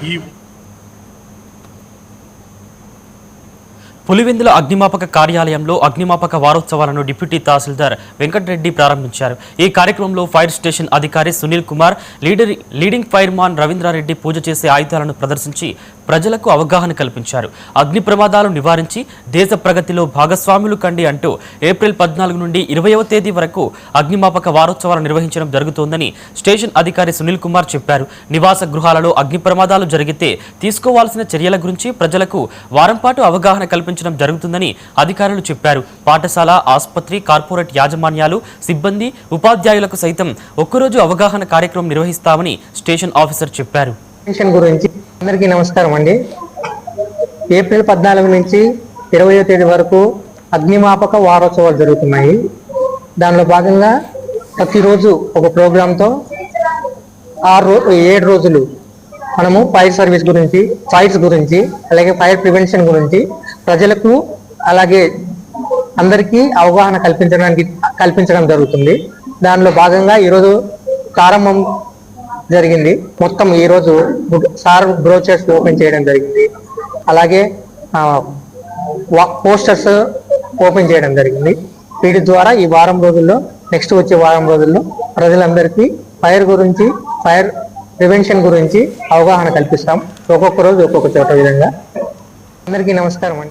ఈ పులివెందుల అగ్నిమాపక కార్యాలయంలో అగ్నిమాపక వారోత్సవాలను డిప్యూటీ తహసీల్దార్ వెంకటరెడ్డి ప్రారంభించారు. ఈ కార్యక్రమంలో ఫైర్ స్టేషన్ అధికారి సునీల్ కుమార్, లీడింగ్ ఫైర్మాన్ రవీంద్రారెడ్డి పూజ చేసే ఆయుధాలను ప్రదర్శించి ప్రజలకు అవగాహన కల్పించారు. అగ్ని ప్రమాదాలు నివారించి దేశ ప్రగతిలో భాగస్వాములు కండి అంటూ ఏప్రిల్ 14 నుండి 20వ తేదీ వరకు అగ్నిమాపక వారోత్సవాలు నిర్వహించడం జరుగుతోందని స్టేషన్ అధికారి సునీల్ కుమార్ చెప్పారు. నివాస గృహాలలో అగ్ని ప్రమాదాలు జరిగితే తీసుకోవాల్సిన చర్యల గురించి ప్రజలకు వారం పాటు అవగాహన కల్పించారు జరుగుతుందని అధికారులు చెప్పారు. పాఠశాల, ఆసుపత్రి, కార్పొరేట్ యాజమాన్యాలు, సిబ్బంది, ఉపాధ్యాయులకు సైతం ఒక్కరోజు అవగాహన కార్యక్రమం నిర్వహిస్తామని స్టేషన్ ఆఫీసర్ చెప్పారు. గురించి అందరికీ నమస్కారం అండి. ఏప్రిల్ 14 నుంచి 20వ తేదీ వరకు అగ్నిమాపక వారోత్సవాలు జరుగుతున్నాయి. దానిలో భాగంగా ప్రతిరోజు ఒక ప్రోగ్రాంతో 7 రోజులు మనము ఫైర్ సర్వీస్ గురించి, ఫైర్స్ గురించి, అలాగే ఫైర్ ప్రివెన్షన్ గురించి ప్రజలకు అలాగే అందరికీ అవగాహన కల్పించడం జరుగుతుంది. దానిలో భాగంగా ఈరోజు ప్రారంభం జరిగింది. మొత్తం ఈరోజు సార్ బ్రోచర్స్ ఓపెన్ చేయడం జరిగింది. అలాగే పోస్టర్స్ ఓపెన్ చేయడం జరిగింది. వీటి ద్వారా ఈ వారం రోజుల్లో, నెక్స్ట్ వచ్చే వారం రోజుల్లో ప్రజలందరికీ ఫైర్ గురించి, ఫైర్ ప్రివెన్షన్ గురించి అవగాహన కల్పిస్తాం. ఒక్కొక్క రోజు ఒక్కొక్క చోట విధంగా. అందరికీ నమస్కారం అండి.